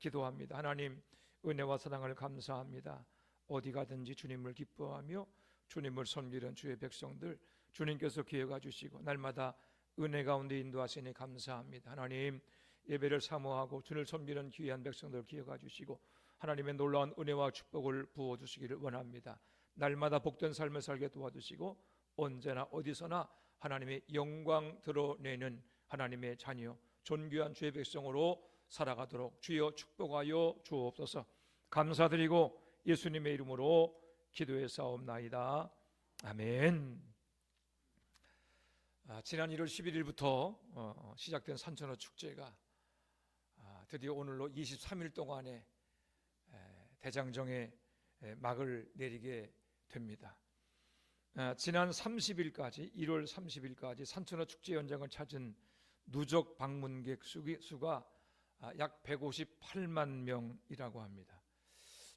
기도합니다. 하나님, 은혜와 사랑을 감사합니다. 어디 가든지 주님을 기뻐하며 주님을 섬기는 주의 백성들 주님께서 기회가 주시고 날마다 은혜 가운데 인도하시니 감사합니다. 하나님, 예배를 사모하고 주를 섬기는 귀한 백성들 기회가 주시고 하나님의 놀라운 은혜와 축복을 부어주시기를 원합니다. 날마다 복된 삶을 살게 도와주시고 언제나 어디서나 하나님의 영광 드러내는 하나님의 자녀 존귀한 주의 백성으로 살아가도록 주여 축복하여 주옵소서. 감사드리고 예수님의 이름으로 기도해 사옵나이다. 아멘. 지난 1월 11일부터 시작된 산천어 축제가 드디어 오늘로 23일 동안의 대장정에 막을 내리게 됩니다. 지난 30일까지 1월 30일까지 산천어 축제 현장을 찾은 누적 방문객 수가 약 158만 명이라고 합니다.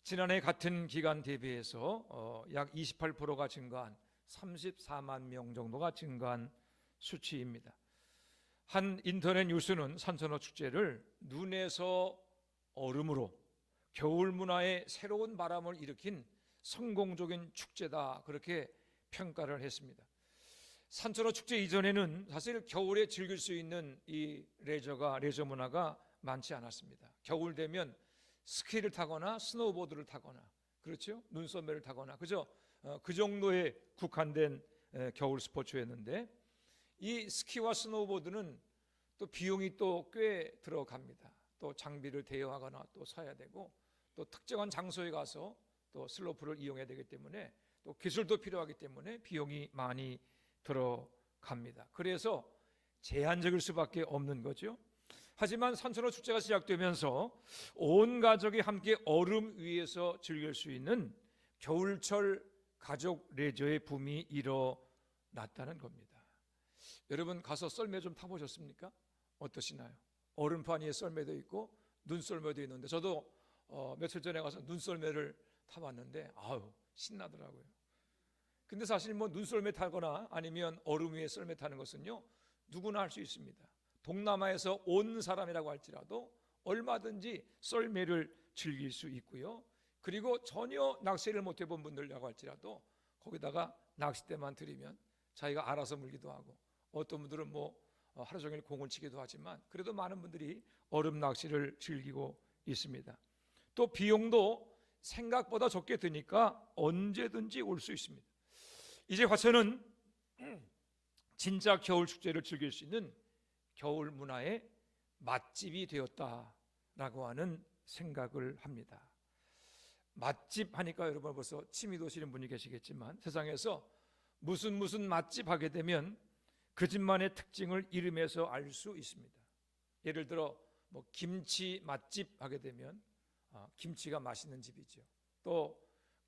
지난해 같은 기간 대비해서 약 28%가 증가한 34만 명 정도가 증가한 수치입니다. 한 인터넷 뉴스는 산천어 축제를 눈에서 얼음으로 겨울 문화의 새로운 바람을 일으킨 성공적인 축제다 그렇게 평가를 했습니다. 산천어 축제 이전에는 사실 겨울에 즐길 수 있는 이 레저 문화가 많지 않았습니다. 겨울 되면 스키를 타거나 스노우보드를 타거나 그렇죠? 눈썰매를 타거나 그죠? 그 정도에 국한된 겨울 스포츠였는데 이 스키와 스노우보드는 또 비용이 또 꽤 들어갑니다. 또 장비를 대여하거나 또 사야 되고 또 특정한 장소에 가서 또 슬로프를 이용해야 되기 때문에 또 기술도 필요하기 때문에 비용이 많이 들어갑니다. 그래서 제한적일 수밖에 없는 거죠. 하지만 산천어 축제가 시작되면서 온 가족이 함께 얼음 위에서 즐길 수 있는 겨울철 가족 레저의 붐이 일어났다는 겁니다. 여러분 가서 썰매 좀 타보셨습니까? 어떠시나요? 얼음판 위에 썰매도 있고 눈썰매도 있는데 저도 며칠 전에 가서 눈썰매를 타봤는데 아유 신나더라고요. 근데 사실 뭐 눈썰매 타거나 아니면 얼음 위에 썰매 타는 것은요 누구나 할 수 있습니다. 동남아에서 온 사람이라고 할지라도 얼마든지 썰매를 즐길 수 있고요. 그리고 전혀 낚시를 못 해본 분들이라고 할지라도 거기다가 낚싯대만 들이면 자기가 알아서 물기도 하고 어떤 분들은 뭐 하루 종일 공을 치기도 하지만 그래도 많은 분들이 얼음 낚시를 즐기고 있습니다. 또 비용도 생각보다 적게 드니까 언제든지 올 수 있습니다. 이제 화천은 진짜 겨울 축제를 즐길 수 있는 겨울 문화의 맛집이 되었다라고 하는 생각을 합니다. 맛집 하니까 여러분 벌써 침이 도시는 분이 계시겠지만 세상에서 무슨 맛집 하게 되면 그 집만의 특징을 이름에서 알 수 있습니다. 예를 들어 뭐 김치 맛집 하게 되면 김치가 맛있는 집이죠. 또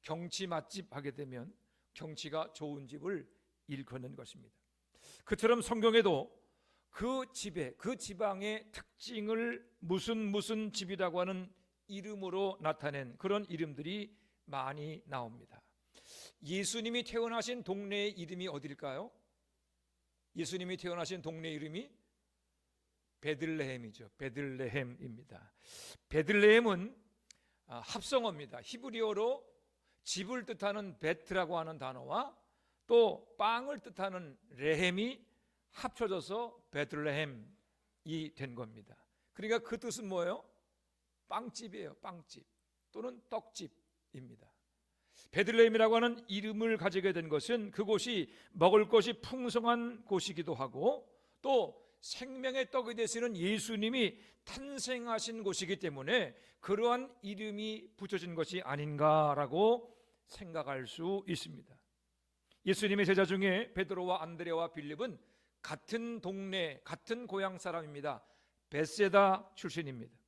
경치 맛집 하게 되면 경치가 좋은 집을 일컫는 것입니다. 그처럼 성경에도 그 집의 그 지방의 특징을 무슨 집이라고 하는 이름으로 나타낸 그런 이름들이 많이 나옵니다. 예수님이 태어나신 동네의 이름이 어딜까요? 예수님이 태어나신 동네 이름이 베들레헴이죠. 베들레헴입니다. 베들레헴은 합성어입니다. 히브리어로 집을 뜻하는 베트라고 하는 단어와 또 빵을 뜻하는 레헴이 합쳐져서 베들레헴이 된 겁니다. 그러니까 그 뜻은 뭐예요? 빵집이에요. 빵집 또는 떡집입니다. 베들레헴이라고 하는 이름을 가지게 된 것은 그곳이 먹을 것이 풍성한 곳이기도 하고 또 생명의 떡이 되시는 예수님이 탄생하신 곳이기 때문에 그러한 이름이 붙여진 것이 아닌가라고 생각할 수 있습니다. 예수님의 제자 중에 베드로와 안드레와 빌립은 같은 동네 같은 고향 사람입니다. 벳세다 출신입니다.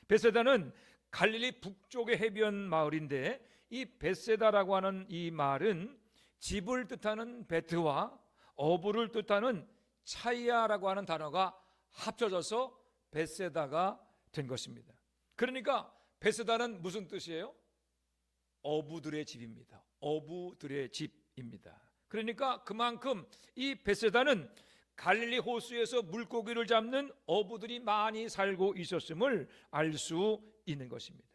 벳세다는 갈릴리 북쪽의 해변 마을인데 이 벳세다라고 하는 이 말은 집을 뜻하는 베트와 어부를 뜻하는 차이아라고 하는 단어가 합쳐져서 벳세다가 된 것입니다. 그러니까 벳세다는 무슨 뜻이에요? 어부들의 집입니다. 어부들의 집입니다. 그러니까 그만큼 이 벳세다는 갈릴리 호수에서 물고기를 잡는 어부들이 많이 살고 있었음을 알 수 있는 것입니다.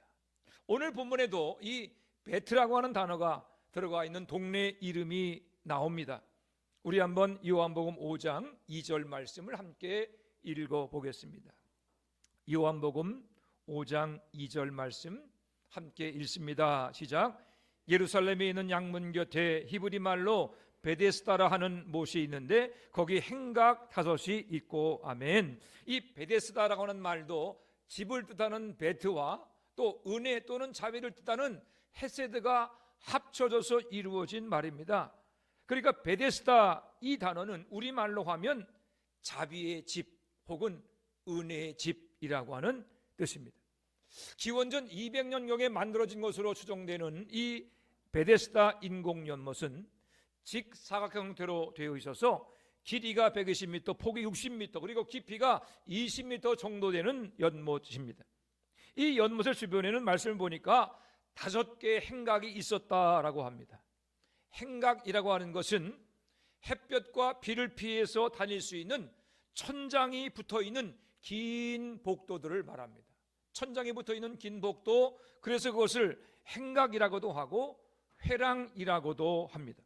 오늘 본문에도 이 베트라고 하는 단어가 들어가 있는 동네 이름이 나옵니다. 우리 한번 요한복음 5장 2절 말씀을 함께 읽어보겠습니다. 요한복음 5장 2절 말씀 함께 읽습니다. 시작. 예루살렘에 있는 양문 곁에 히브리 말로 베데스다라 하는 못이 있는데 거기 행각 5이 있고. 아멘. 이 베데스다라고 하는 말도 집을 뜻하는 베트와 또 은혜 또는 자비를 뜻하는 헤세드가 합쳐져서 이루어진 말입니다. 그러니까 베데스다 이 단어는 우리말로 하면 자비의 집 혹은 은혜의 집이라고 하는 뜻입니다. 기원전 200년경에 만들어진 것으로 추정되는 이 베데스다 인공연못은 직사각형 형태로 되어 있어서 길이가 120m, 폭이 60m, 그리고 깊이가 20m 정도 되는 연못입니다. 이 연못의 주변에는 말씀을 보니까 5개의 행각이 있었다라고 합니다. 행각이라고 하는 것은 햇볕과 비를 피해서 다닐 수 있는 천장이 붙어있는 긴 복도들을 말합니다. 천장이 붙어있는 긴 복도, 그래서 그것을 행각이라고도 하고 회랑이라고도 합니다.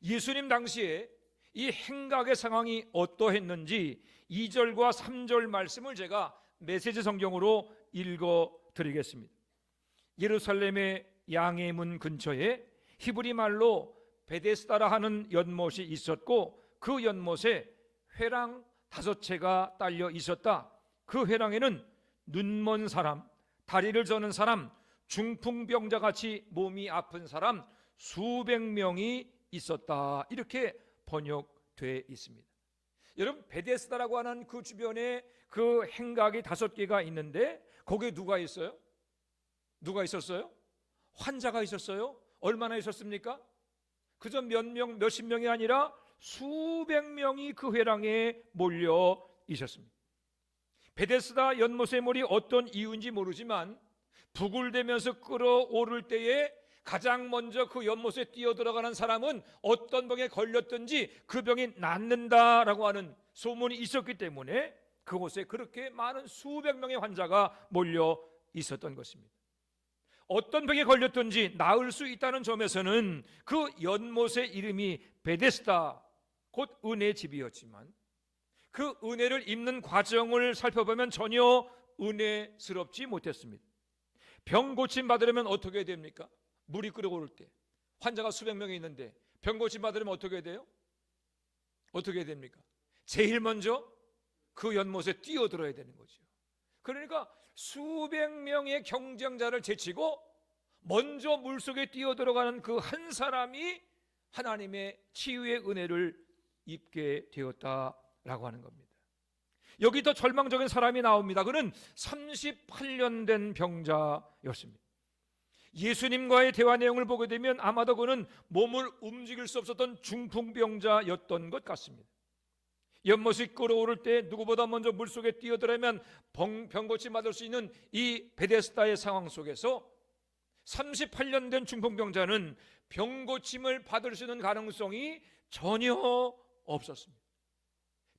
예수님 당시에 이 행각의 상황이 어떠했는지 2절과 3절 말씀을 제가 메시지 성경으로 읽어드리겠습니다. 예루살렘의 양의 문 근처에 히브리 말로 베데스다라 하는 연못이 있었고 그 연못에 회랑 5채가 딸려 있었다. 그 회랑에는 눈먼 사람, 다리를 저는 사람, 중풍병자같이 몸이 아픈 사람 수백 명이 있었다. 이렇게 번역되어 있습니다. 여러분, 베데스다라고 하는 그 주변에 그 행각이 5개가 있는데 거기에 누가 있어요? 누가 있었어요? 환자가 있었어요. 얼마나 있었습니까? 그저 몇 명, 몇십 명이 아니라 수백 명이 그 회랑에 몰려 있었습니다. 베데스다 연못의 물이 어떤 이유인지 모르지만 부글대면서 끓어오를 때에 가장 먼저 그 연못에 뛰어들어가는 사람은 어떤 병에 걸렸든지 그 병이 낫는다라고 하는 소문이 있었기 때문에 그곳에 그렇게 많은 수백 명의 환자가 몰려 있었던 것입니다. 어떤 병에 걸렸든지 나을 수 있다는 점에서는 그 연못의 이름이 베데스다, 곧 은혜의 집이었지만 그 은혜를 입는 과정을 살펴보면 전혀 은혜스럽지 못했습니다. 병 고침 받으려면 어떻게 됩니까? 물이 끓어오를 때 환자가 수백 명이 있는데 병 고침 받으려면 어떻게 돼요? 어떻게 됩니까? 제일 먼저 그 연못에 뛰어들어야 되는 거죠. 그러니까 수백 명의 경쟁자를 제치고 먼저 물속에 뛰어들어가는 그 한 사람이 하나님의 치유의 은혜를 입게 되었다라고 하는 겁니다. 여기 더 절망적인 사람이 나옵니다. 그는 38년 된 병자였습니다. 예수님과의 대화 내용을 보게 되면 아마도 그는 몸을 움직일 수 없었던 중풍병자였던 것 같습니다. 연못이 끓어오를 때 누구보다 먼저 물속에 뛰어들어야만 병 고침 받을 수 있는 이 베데스다의 상황 속에서 38년 된 중풍병자는 병 고침을 받을 수 있는 가능성이 전혀 없었습니다.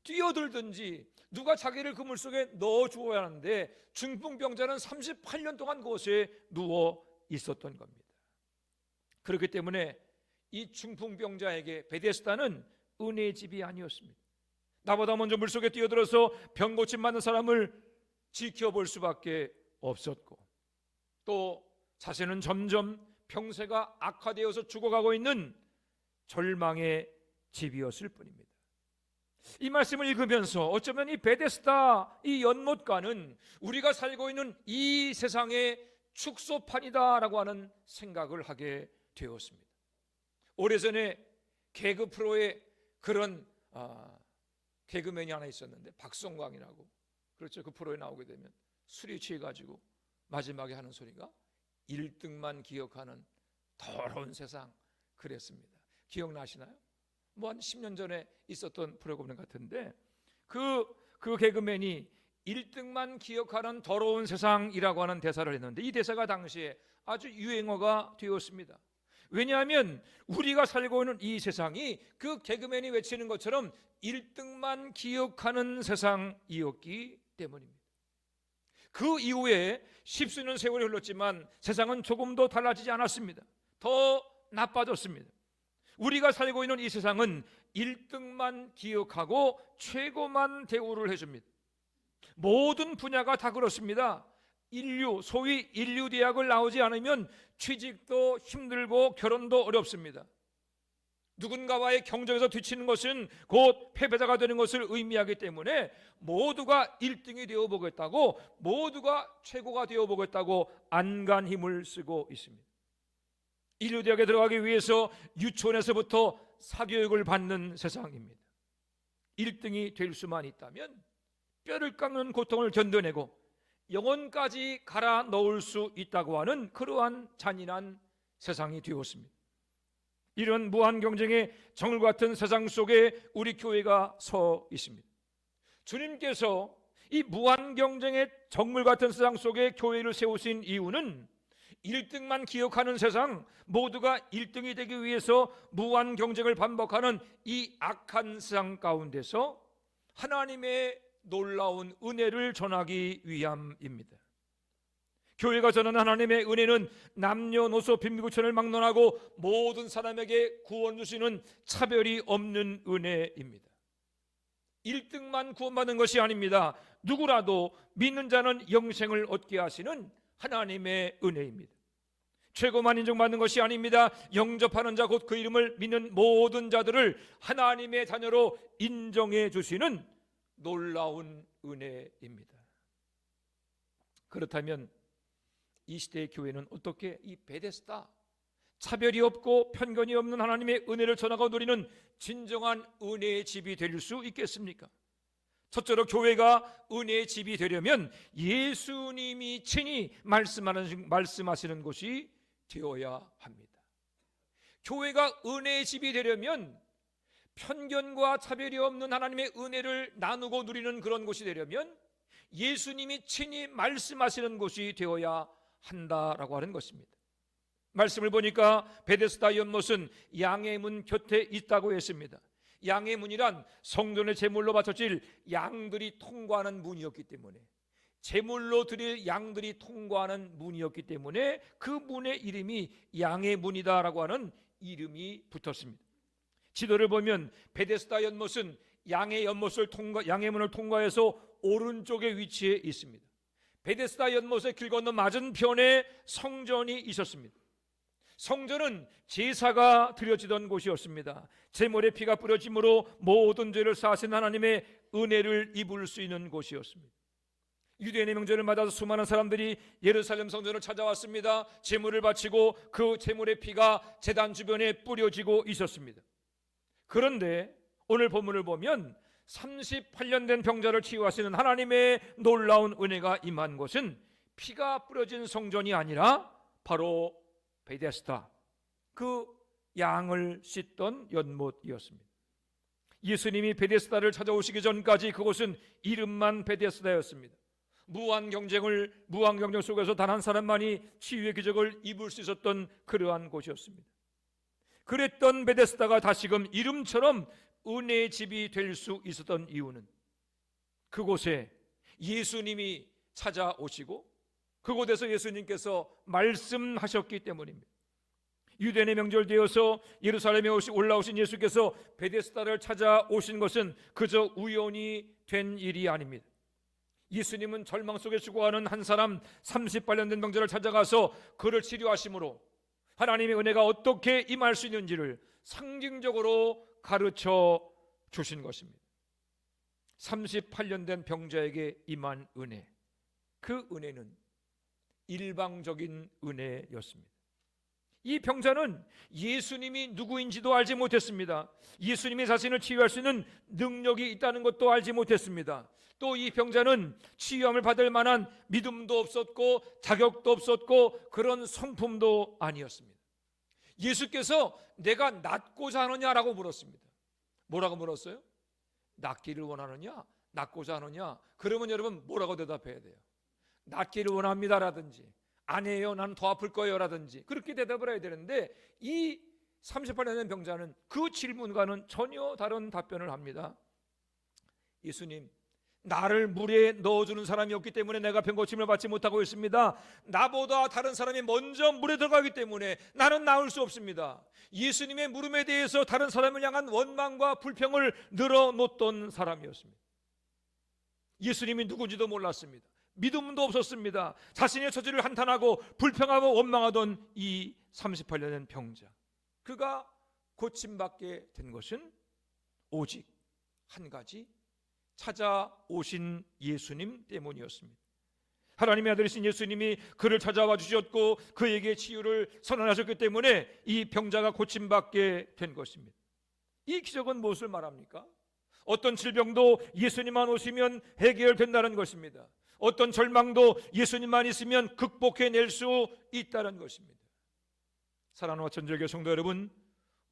뛰어들든지 누가 자기를 그 물속에 넣어 주어야 하는데 중풍병자는 38년 동안 그곳에 누워 있었던 겁니다. 그렇기 때문에 이 중풍병자에게 베데스다는 은혜의 집이 아니었습니다. 나보다 먼저 물속에 뛰어들어서 병 고침 받는 사람을 지켜볼 수밖에 없었고 또 자신은 점점 병세가 악화되어서 죽어가고 있는 절망의 집이었을 뿐입니다. 이 말씀을 읽으면서 어쩌면 이 베데스다 이 연못과는 우리가 살고 있는 이 세상의 축소판이다라고 하는 생각을 하게 되었습니다. 오래전에 개그 프로에 그런 개그맨이 하나 있었는데 박성광이라고, 그렇죠. 그 프로에 나오게 되면 술이 취해가지고 마지막에 하는 소리가 1등만 기억하는 더러운 세상, 그랬습니다. 기억나시나요? 뭐 한 10년 전에 있었던 프로그램 같은데 그 개그맨이 1등만 기억하는 더러운 세상이라고 하는 대사를 했는데 이 대사가 당시에 아주 유행어가 되었습니다. 왜냐하면 우리가 살고 있는 이 세상이 그 개그맨이 외치는 것처럼 1등만 기억하는 세상이었기 때문입니다. 그 이후에 십수년 세월이 흘렀지만 세상은 조금도 달라지지 않았습니다. 더 나빠졌습니다. 우리가 살고 있는 이 세상은 1등만 기억하고 최고만 대우를 해줍니다. 모든 분야가 다 그렇습니다. 소위 인류 대학을 나오지 않으면 취직도 힘들고 결혼도 어렵습니다. 누군가와의 경쟁에서 뒤치는 것은 곧 패배자가 되는 것을 의미하기 때문에 모두가 1등이 되어보겠다고, 모두가 최고가 되어보겠다고 안간 힘을 쓰고 있습니다. 인류대학에 들어가기 위해서 유치원에서부터 사교육을 받는 세상입니다. 1등이 될 수만 있다면 뼈를 깎는 고통을 견뎌내고 영혼까지 갈아 넣을 수 있다고 하는 그러한 잔인한 세상이 되었습니다. 이런 무한 경쟁의 정글 같은 세상 속에 우리 교회가 서 있습니다. 주님께서 이 무한 경쟁의 정글 같은 세상 속에 교회를 세우신 이유는 1등만 기억하는 세상, 모두가 1등이 되기 위해서 무한 경쟁을 반복하는 이 악한 세상 가운데서 하나님의 놀라운 은혜를 전하기 위함입니다. 교회가 전하는 하나님의 은혜는 남녀노소 빈부귀천을 막론하고 모든 사람에게 구원 주시는 차별이 없는 은혜입니다. 1등만 구원받는 것이 아닙니다. 누구라도 믿는 자는 영생을 얻게 하시는 하나님의 은혜입니다. 최고만 인정받는 것이 아닙니다. 영접하는 자 곧 그 이름을 믿는 모든 자들을 하나님의 자녀로 인정해 주시는 놀라운 은혜입니다. 그렇다면 이 시대의 교회는 어떻게 이 베데스다, 차별이 없고 편견이 없는 하나님의 은혜를 전하고 누리는 진정한 은혜의 집이 될 수 있겠습니까? 첫째로 교회가 은혜의 집이 되려면 예수님이 친히 말씀하시는 곳이 되어야 합니다. 교회가 은혜의 집이 되려면 편견과 차별이 없는 하나님의 은혜를 나누고 누리는 그런 곳이 되려면 예수님이 친히 말씀하시는 곳이 되어야 한다라고 하는 것입니다. 말씀을 보니까 베데스다 연못은 양의 문 곁에 있다고 했습니다. 양의 문이란 성전의 제물로 바쳐질 양들이 통과하는 문이었기 때문에, 제물로 드릴 양들이 통과하는 문이었기 때문에 그 문의 이름이 양의 문이다라고 하는 이름이 붙었습니다. 지도를 보면 베데스다 연못은 양의 문을 통과해서 오른쪽에 위치해 있습니다. 베데스다 연못의 길 건너 맞은편에 성전이 있었습니다. 성전은 제사가 드려지던 곳이었습니다. 제물의 피가 뿌려짐으로 모든 죄를 사하신 하나님의 은혜를 입을 수 있는 곳이었습니다. 유대인의 명절을 맞아서 수많은 사람들이 예루살렘 성전을 찾아왔습니다. 제물을 바치고 그 제물의 피가 제단 주변에 뿌려지고 있었습니다. 그런데 오늘 본문을 보면 38년 된 병자를 치유하시는 하나님의 놀라운 은혜가 임한 곳은 피가 뿌려진 성전이 아니라 바로 베데스다, 그 양을 씻던 연못이었습니다. 예수님이 베데스다를 찾아오시기 전까지 그곳은 이름만 베데스다였습니다. 무한 경쟁 속에서 단 한 사람만이 치유의 기적을 입을 수 있었던 그러한 곳이었습니다. 그랬던 베데스다가 다시금 이름처럼 은혜의 집이 될 수 있었던 이유는 그곳에 예수님이 찾아오시고 그곳에서 예수님께서 말씀하셨기 때문입니다. 유대인의 명절 되어서 예루살렘에 올라오신 예수께서 베데스다를 찾아오신 것은 그저 우연히 된 일이 아닙니다. 예수님은 절망 속에 죽어가는 한 사람 38년 된 병자를 찾아가서 그를 치료하심으로 하나님의 은혜가 어떻게 임할 수 있는지를 상징적으로 가르쳐 주신 것입니다. 38년 된 병자에게 임한 은혜, 그 은혜는 일방적인 은혜였습니다. 이 병자는 예수님이 누구인지도 알지 못했습니다. 예수님이 자신을 치유할 수 있는 능력이 있다는 것도 알지 못했습니다. 또 이 병자는 치유함을 받을 만한 믿음도 없었고 자격도 없었고 그런 성품도 아니었습니다. 예수께서 내가 낫고자 하느냐라고 물었습니다. 뭐라고 물었어요? 낫기를 원하느냐? 낫고자 하느냐? 그러면 여러분 뭐라고 대답해야 돼요? 낫기를 원합니다라든지 아니에요, 나는 더 아플 거예요 라든지 그렇게 대답을 해야 되는데, 이 38년 된 병자는 그 질문과는 전혀 다른 답변을 합니다. 예수님, 나를 물에 넣어주는 사람이 없기 때문에 내가 병고침을 받지 못하고 있습니다. 나보다 다른 사람이 먼저 물에 들어가기 때문에 나는 나을 수 없습니다. 예수님의 물음에 대해서 다른 사람을 향한 원망과 불평을 늘어놓던 사람이었습니다. 예수님이 누군지도 몰랐습니다. 믿음도 없었습니다. 자신의 처지를 한탄하고 불평하고 원망하던 이 38년 된 병자, 그가 고침받게 된 것은 오직 한 가지, 찾아오신 예수님 때문이었습니다. 하나님의 아들이신 예수님이 그를 찾아와 주셨고 그에게 치유를 선언하셨기 때문에 이 병자가 고침받게 된 것입니다. 이 기적은 무엇을 말합니까? 어떤 질병도 예수님만 오시면 해결된다는 것입니다. 어떤 절망도 예수님만 있으면 극복해낼 수 있다는 것입니다. 사랑하는 전절교 성도 여러분,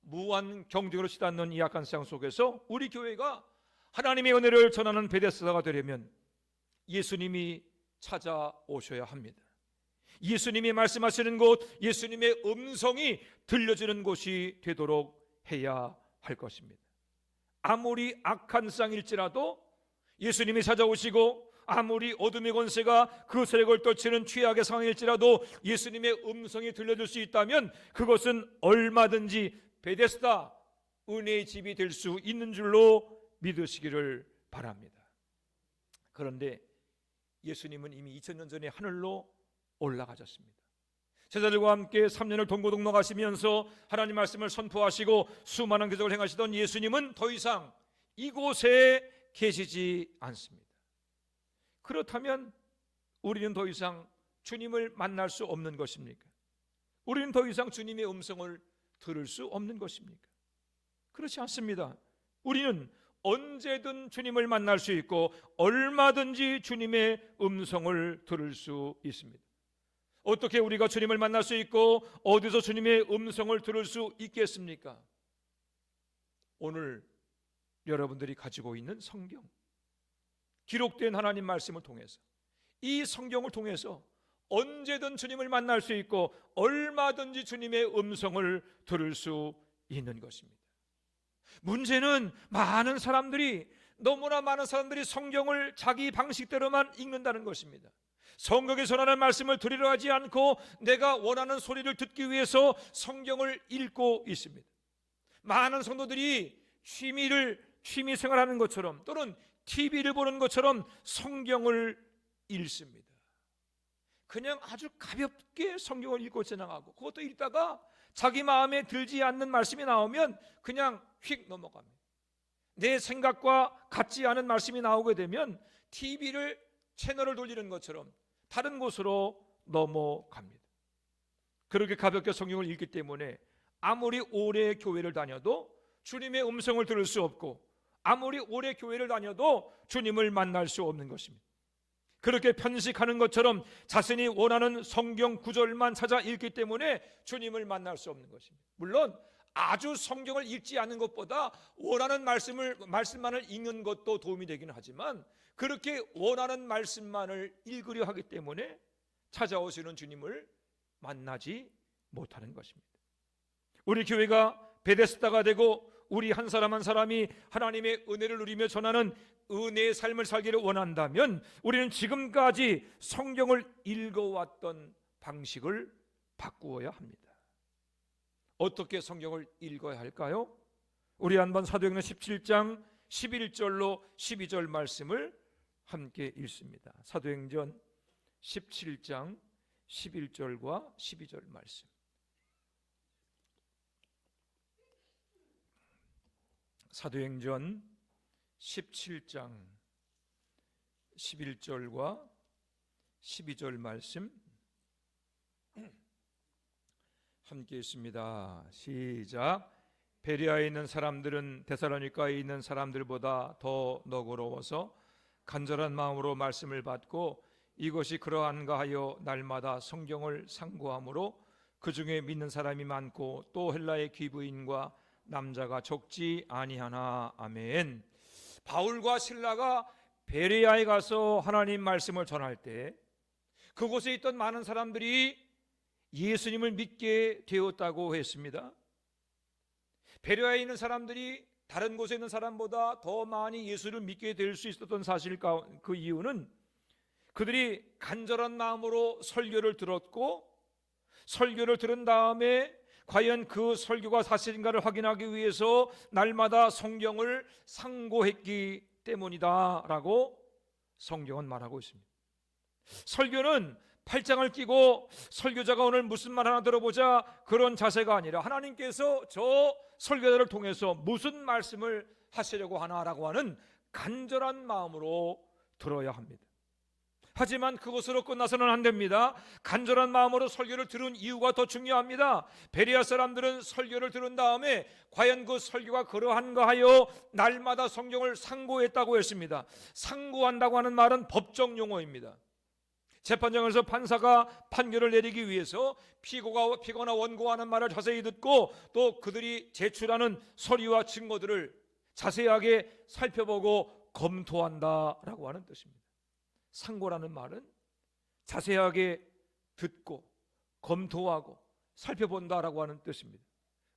무한 경쟁으로 치닫는 이 악한 세상 속에서 우리 교회가 하나님의 은혜를 전하는 베데스다가 되려면 예수님이 찾아오셔야 합니다. 예수님이 말씀하시는 곳, 예수님의 음성이 들려지는 곳이 되도록 해야 할 것입니다. 아무리 악한 세상일지라도 예수님이 찾아오시고, 아무리 어둠의 권세가 그 세력을 떨치는 최악의 상황일지라도 예수님의 음성이 들려질 수 있다면 그것은 얼마든지 베데스다, 은혜의 집이 될 수 있는 줄로 믿으시기를 바랍니다. 그런데 예수님은 이미 2000년 전에 하늘로 올라가셨습니다. 제자들과 함께 3년을 동고동락하시면서 하나님 말씀을 선포하시고 수많은 기적을 행하시던 예수님은 더 이상 이곳에 계시지 않습니다. 그렇다면 우리는 더 이상 주님을 만날 수 없는 것입니까? 우리는 더 이상 주님의 음성을 들을 수 없는 것입니까? 그렇지 않습니다. 우리는 언제든 주님을 만날 수 있고 얼마든지 주님의 음성을 들을 수 있습니다. 어떻게 우리가 주님을 만날 수 있고 어디서 주님의 음성을 들을 수 있겠습니까? 오늘 여러분들이 가지고 있는 성경, 기록된 하나님 말씀을 통해서, 이 성경을 통해서 언제든 주님을 만날 수 있고 얼마든지 주님의 음성을 들을 수 있는 것입니다. 문제는 너무나 많은 사람들이 성경을 자기 방식대로만 읽는다는 것입니다. 성경에 전하는 말씀을 들으려 하지 않고 내가 원하는 소리를 듣기 위해서 성경을 읽고 있습니다. 많은 성도들이 취미 생활하는 것처럼 또는 TV를 보는 것처럼 성경을 읽습니다. 그냥 아주 가볍게 성경을 읽고 지나가고, 그것도 읽다가 자기 마음에 들지 않는 말씀이 나오면 그냥 휙 넘어갑니다. 내 생각과 같지 않은 말씀이 나오게 되면 TV를 채널을 돌리는 것처럼 다른 곳으로 넘어갑니다. 그렇게 가볍게 성경을 읽기 때문에 아무리 오래 교회를 다녀도 주님의 음성을 들을 수 없고, 아무리 오래 교회를 다녀도 주님을 만날 수 없는 것입니다. 그렇게 편식하는 것처럼 자신이 원하는 성경 구절만 찾아 읽기 때문에 주님을 만날 수 없는 것입니다. 물론 아주 성경을 읽지 않는 것보다 원하는 말씀만을 읽는 것도 도움이 되기는 하지만, 그렇게 원하는 말씀만을 읽으려 하기 때문에 찾아오시는 주님을 만나지 못하는 것입니다. 우리 교회가 베데스다가 되고 우리 한 사람 한 사람이 하나님의 은혜를 누리며 전하는 은혜의 삶을 살기를 원한다면 우리는 지금까지 성경을 읽어왔던 방식을 바꾸어야 합니다. 어떻게 성경을 읽어야 할까요? 우리 한번 사도행전 17장 11절로 12절 말씀을 함께 읽습니다. 사도행전 17장 11절과 12절 말씀. 사도행전 17장 11절과 12절 말씀 함께 있습니다. 시작. 베레아에 있는 사람들은 데살로니가에 있는 사람들보다 더 너그러워서 간절한 마음으로 말씀을 받고 이것이 그러한가 하여 날마다 성경을 상고함으로 그 중에 믿는 사람이 많고 또 헬라의 귀부인과 남자가 적지 아니하나. 아멘. 바울과 실라가 베레아에 가서 하나님 말씀을 전할 때 그곳에 있던 많은 사람들이 예수님을 믿게 되었다고 했습니다. 베레아에 있는 사람들이 다른 곳에 있는 사람보다 더 많이 예수를 믿게 될 수 있었던 사실, 그 이유는 그들이 간절한 마음으로 설교를 들었고, 설교를 들은 다음에 과연 그 설교가 사실인가를 확인하기 위해서 날마다 성경을 상고했기 때문이다라고 성경은 말하고 있습니다. 설교는 팔짱을 끼고 설교자가 오늘 무슨 말 하나 들어보자 그런 자세가 아니라 하나님께서 저 설교자를 통해서 무슨 말씀을 하시려고 하나라고 하는 간절한 마음으로 들어야 합니다. 하지만 그것으로 끝나서는 안 됩니다. 간절한 마음으로 설교를 들은 이유가 더 중요합니다. 베레아 사람들은 설교를 들은 다음에 과연 그 설교가 그러한가 하여 날마다 성경을 상고했다고 했습니다. 상고한다고 하는 말은 법정 용어입니다. 재판장에서 판사가 판결을 내리기 위해서 피고나 원고가 하는 말을 자세히 듣고 또 그들이 제출하는 서류와 증거들을 자세하게 살펴보고 검토한다라고 하는 뜻입니다. 상고라는 말은 자세하게 듣고 검토하고 살펴본다라고 하는 뜻입니다.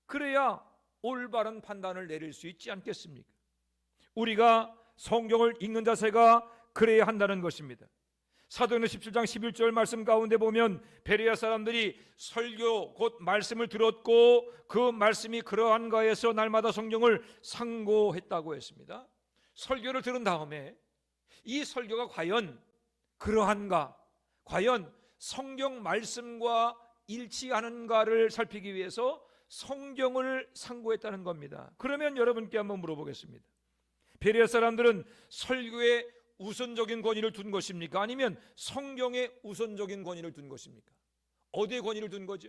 그래야 올바른 판단을 내릴 수 있지 않겠습니까? 우리가 성경을 읽는 자세가 그래야 한다는 것입니다. 사도행전 17장 11절 말씀 가운데 보면 베레아 사람들이 설교 곧 말씀을 들었고 그 말씀이 그러한가 해서 날마다 성경을 상고했다고 했습니다. 설교를 들은 다음에 이 설교가 과연 그러한가, 과연 성경 말씀과 일치하는가를 살피기 위해서 성경을 상고했다는 겁니다. 그러면 여러분께 한번 물어보겠습니다. 베레아 사람들은 설교에 우선적인 권위를 둔 것입니까? 아니면 성경에 우선적인 권위를 둔 것입니까? 어디에 권위를 둔 거죠?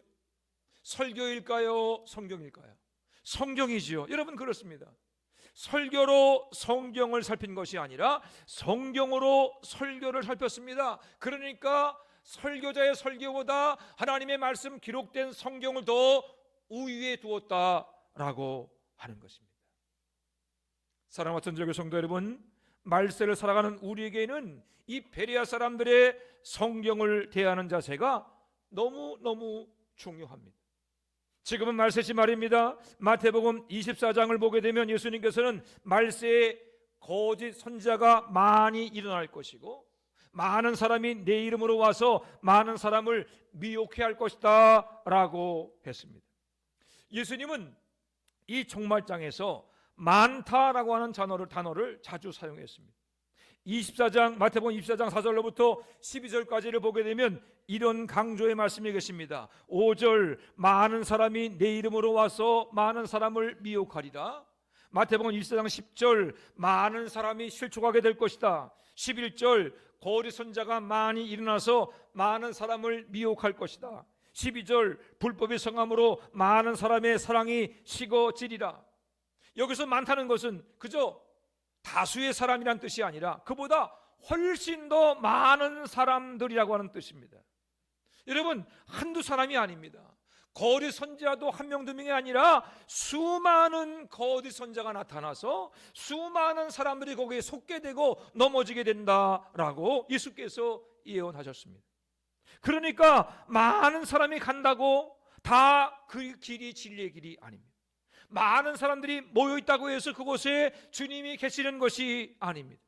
설교일까요? 성경일까요? 성경이지요. 여러분 그렇습니다. 설교로 성경을 살핀 것이 아니라 성경으로 설교를 살폈습니다. 그러니까 설교자의 설교보다 하나님의 말씀 기록된 성경을 더 우위에 두었다라고 하는 것입니다. 사랑하는 전적의 성도 여러분, 말세를 살아가는 우리에게는 이 베레아 사람들의 성경을 대하는 자세가 너무너무 중요합니다. 지금은 말세시 말입니다. 마태복음 24장을 보게 되면 예수님께서는 말세에 거짓 선지자가 많이 일어날 것이고 많은 사람이 내 이름으로 와서 많은 사람을 미혹해 할 것이다 라고 했습니다. 예수님은 이 종말장에서 많다라고 하는 단어를 자주 사용했습니다. 24장 마태복음 24장 4절로부터 12절까지를 보게 되면 이런 강조의 말씀이 계십니다. 5절 많은 사람이 내 이름으로 와서 많은 사람을 미혹하리라. 마태복음 24장 10절 많은 사람이 실족하게 될 것이다. 11절 거짓 선지자가 많이 일어나서 많은 사람을 미혹할 것이다. 12절 불법이 성함으로 많은 사람의 사랑이 식어지리라. 여기서 많다는 것은 그저 다수의 사람이란 뜻이 아니라 그보다 훨씬 더 많은 사람들이라고 하는 뜻입니다. 여러분 한두 사람이 아닙니다. 거짓 선지자도 한 명 두 명이 아니라 수많은 거짓 선지자가 나타나서 수많은 사람들이 거기에 속게 되고 넘어지게 된다라고 예수께서 예언하셨습니다. 그러니까 많은 사람이 간다고 다 그 길이 진리의 길이 아닙니다. 많은 사람들이 모여있다고 해서 그곳에 주님이 계시는 것이 아닙니다.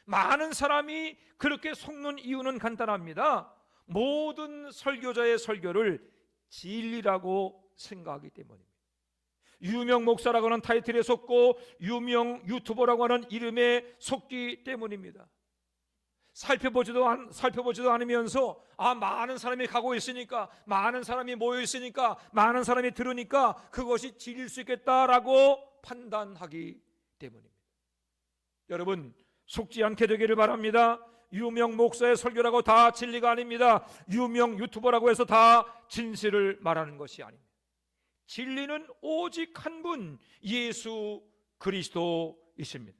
많은 사람이 그렇게 속는 이유는 간단합니다. 모든 설교자의 설교를 진리라고 생각하기 때문입니다. 유명 목사라고 하는 타이틀에 속고 유명 유튜버라고 하는 이름에 속기 때문입니다. 살펴보지도 않으면서 많은 사람이 가고 있으니까, 많은 사람이 모여 있으니까, 많은 사람이 들으니까 그것이 진리일 수 있겠다라고 판단하기 때문입니다. 여러분 속지 않게 되기를 바랍니다. 유명 목사의 설교라고 다 진리가 아닙니다. 유명 유튜버라고 해서 다 진실을 말하는 것이 아닙니다. 진리는 오직 한 분 예수 그리스도이십니다.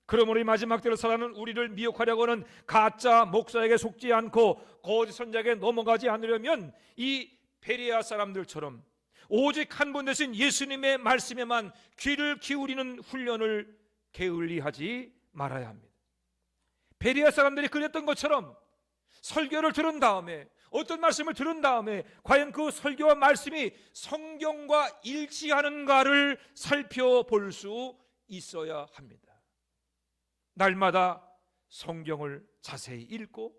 그러므로 이 마지막 때를 살아가는 우리를 미혹하려고 하는 가짜 목사에게 속지 않고 거짓 선지자에게 넘어가지 않으려면 이 베레아 사람들처럼 오직 한 분 되신 예수님의 말씀에만 귀를 기울이는 훈련을 게을리하지 말아야 합니다. 베레아 사람들이 그랬던 것처럼 설교를 들은 다음에, 어떤 말씀을 들은 다음에 과연 그 설교와 말씀이 성경과 일치하는가를 살펴볼 수 있어야 합니다. 날마다 성경을 자세히 읽고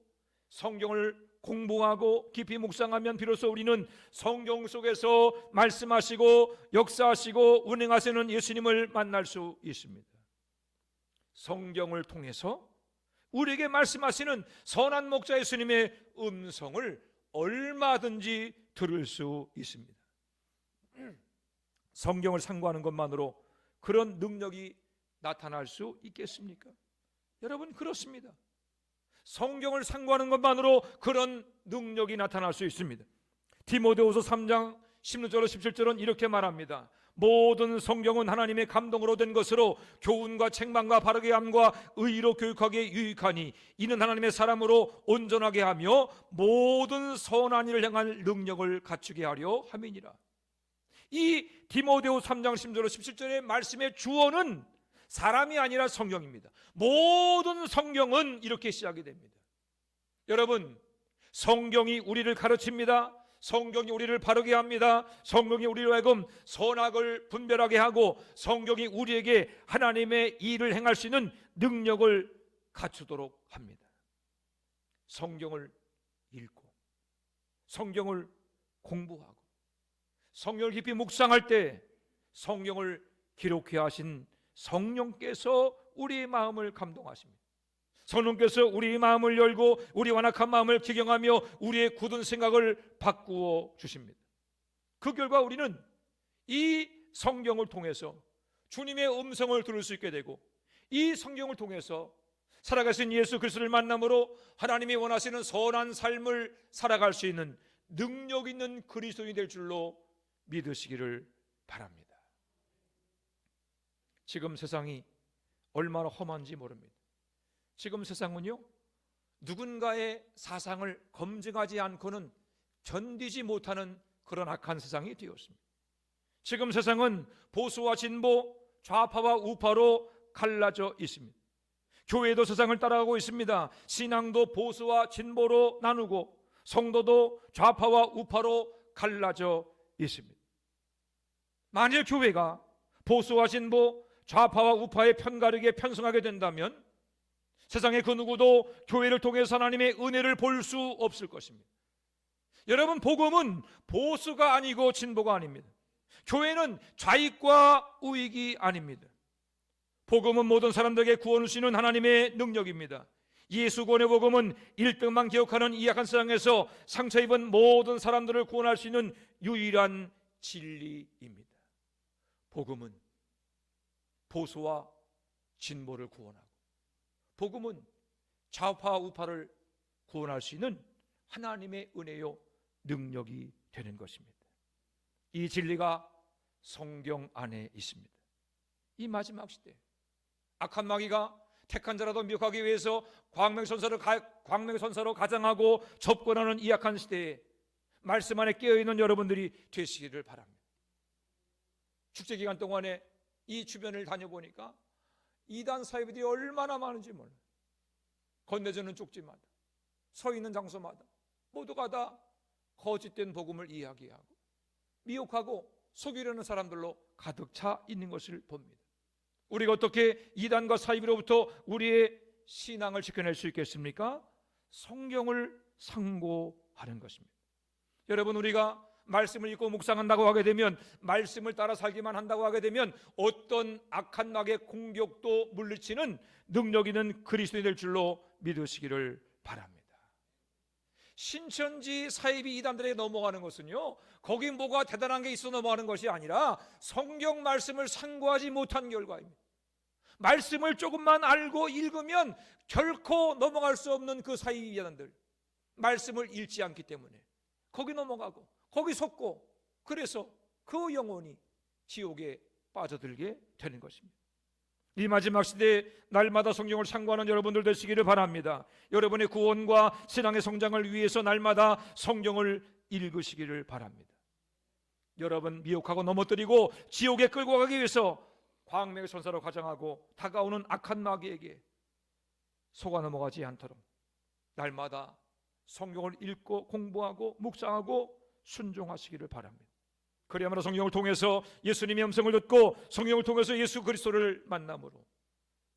성경을 공부하고 깊이 묵상하면 비로소 우리는 성경 속에서 말씀하시고 역사하시고 운행하시는 예수님을 만날 수 있습니다. 성경을 통해서 우리에게 말씀하시는 선한 목자 예수님의 음성을 얼마든지 들을 수 있습니다. 성경을 상고하는 것만으로 그런 능력이 나타날 수 있겠습니까? 여러분, 그렇습니다. 성경을 상고하는 것만으로 그런 능력이 나타날 수 있습니다. 디모데후서 3장 16절로 17절은 이렇게 말합니다. 모든 성경은 하나님의 감동으로 된 것으로 교훈과 책망과 바르게 함과 의로 교육하기에 유익하니 이는 하나님의 사람으로 온전하게 하며 모든 선한 일을 향할 능력을 갖추게 하려 함이니라. 이 디모데후 3장 16절로 17절의 말씀의 주어는 사람이 아니라 성경입니다. 모든 성경은 이렇게 시작이 됩니다. 여러분, 성경이 우리를 가르칩니다. 성경이 우리를 바르게 합니다. 성경이 우리로 하여금 선악을 분별하게 하고 성경이 우리에게 하나님의 일을 행할 수 있는 능력을 갖추도록 합니다. 성경을 읽고 성경을 공부하고 성경을 깊이 묵상할 때 성경을 기록해 하신 성령께서 우리의 마음을 감동하십니다. 성령께서 우리의 마음을 열고 우리 완악한 마음을 기경하며 우리의 굳은 생각을 바꾸어 주십니다. 그 결과 우리는 이 성경을 통해서 주님의 음성을 들을 수 있게 되고 이 성경을 통해서 살아가신 예수 그리스도를 만남으로 하나님이 원하시는 선한 삶을 살아갈 수 있는 능력 있는 그리스도인이 될 줄로 믿으시기를 바랍니다. 지금 세상이 얼마나 험한지 모릅니다. 지금 세상은요, 누군가의 사상을 검증하지 않고는 견디지 못하는 그런 악한 세상이 되었습니다. 지금 세상은 보수와 진보, 좌파와 우파로 갈라져 있습니다. 교회도 세상을 따라가고 있습니다. 신앙도 보수와 진보로 나누고 성도도 좌파와 우파로 갈라져 있습니다. 만일 교회가 보수와 진보, 좌파와 우파에 편가르게 편승하게 된다면 세상의 그 누구도 교회를 통해서 하나님의 은혜를 볼 수 없을 것입니다. 여러분, 복음은 보수가 아니고 진보가 아닙니다. 교회는 좌익과 우익이 아닙니다. 복음은 모든 사람들에게 구원을 주시는 하나님의 능력입니다. 예수 구원의 복음은 1등만 기억하는 이 약한 세상에서 상처 입은 모든 사람들을 구원할 수 있는 유일한 진리입니다. 복음은 보수와 진보를 구원하고 복음은 좌파 우파를 구원할 수 있는 하나님의 은혜요 능력이 되는 것입니다. 이 진리가 성경 안에 있습니다. 이 마지막 시대 악한 마귀가 택한 자라도 미혹하기 위해서 광명선사로 가장하고 접근하는 이 악한 시대에 말씀 안에 깨어있는 여러분들이 되시기를 바랍니다. 축제 기간 동안에 이 주변을 다녀보니까 이단 사이비들이 얼마나 많은지 몰라요. 건네주는 쪽지마다 서 있는 장소마다 모두가 다 거짓된 복음을 이야기하고 미혹하고 속이려는 사람들로 가득 차 있는 것을 봅니다. 우리가 어떻게 이단과 사이비로부터 우리의 신앙을 지켜낼 수 있겠습니까? 성경을 상고하는 것입니다. 여러분, 우리가 말씀을 읽고 묵상한다고 하게 되면, 말씀을 따라 살기만 한다고 하게 되면 어떤 악한 마귀의 공격도 물리치는 능력 있는 그리스도인이 될 줄로 믿으시기를 바랍니다. 신천지 사이비 이단들에게 넘어가는 것은요, 거기 뭐가 대단한 게 있어 넘어가는 것이 아니라 성경 말씀을 상고하지 못한 결과입니다. 말씀을 조금만 알고 읽으면 결코 넘어갈 수 없는 그 사이비 이단들, 말씀을 읽지 않기 때문에 거기 넘어가고 거기 속고, 그래서 그 영혼이 지옥에 빠져들게 되는 것입니다. 이 마지막 시대에 날마다 성경을 상고하는 여러분들 되시기를 바랍니다. 여러분의 구원과 신앙의 성장을 위해서 날마다 성경을 읽으시기를 바랍니다. 여러분 미혹하고 넘어뜨리고 지옥에 끌고 가기 위해서 광명의 선사로 가장하고 다가오는 악한 마귀에게 속아 넘어가지 않도록 날마다 성경을 읽고 공부하고 묵상하고 순종하시기를 바랍니다. 그래야만 성경을 통해서 예수님의 음성을 듣고 성경을 통해서 예수 그리스도를 만남으로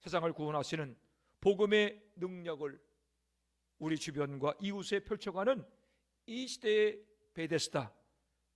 세상을 구원하시는 복음의 능력을 우리 주변과 이웃에 펼쳐가는 이 시대의 베데스다,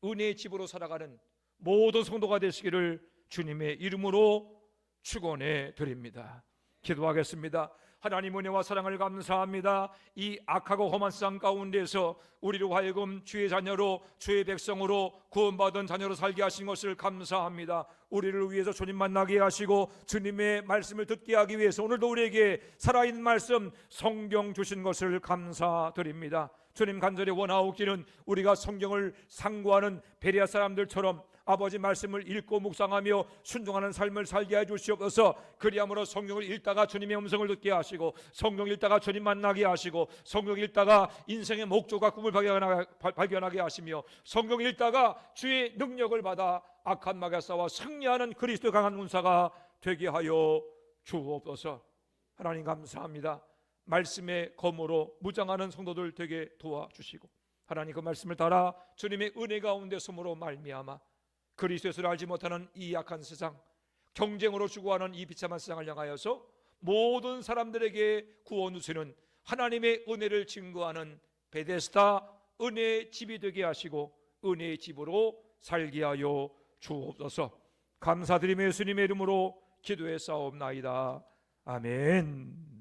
은혜의 집으로 살아가는 모든 성도가 되시기를 주님의 이름으로 축원해 드립니다. 기도하겠습니다. 하나님 은혜와 사랑을 감사합니다. 이 악하고 험한 세상 가운데서 우리로 하여금 주의 자녀로, 주의 백성으로, 구원받은 자녀로 살게 하신 것을 감사합니다. 우리를 위해서 주님 만나게 하시고 주님의 말씀을 듣게 하기 위해서 오늘도 우리에게 살아있는 말씀 성경 주신 것을 감사드립니다. 주님, 간절히 원하옵기는 우리가 성경을 상고하는 베레아 사람들처럼 아버지 말씀을 읽고 묵상하며 순종하는 삶을 살게 해주시옵소서. 그리함으로 성경을 읽다가 주님의 음성을 듣게 하시고, 성경 읽다가 주님 만나게 하시고, 성경 읽다가 인생의 목적과 꿈을 발견하게 하시며, 성경 읽다가 주의 능력을 받아 악한 마귀와 싸워 승리하는 그리스도의 강한 군사가 되게 하여 주옵소서. 하나님 감사합니다. 말씀의 검으로 무장하는 성도들 되게 도와주시고, 하나님 그 말씀을 따라 주님의 은혜 가운데 숨으로 말미암아 그리스도 예수를 알지 못하는 이 약한 세상, 경쟁으로 추구하는 이 비참한 세상을 향하여서 모든 사람들에게 구원 주시는 하나님의 은혜를 증거하는 베데스다 은혜의 집이 되게 하시고 은혜의 집으로 살게 하여 주옵소서. 감사드리며 예수님의 이름으로 기도해 싸움나이다. 아멘.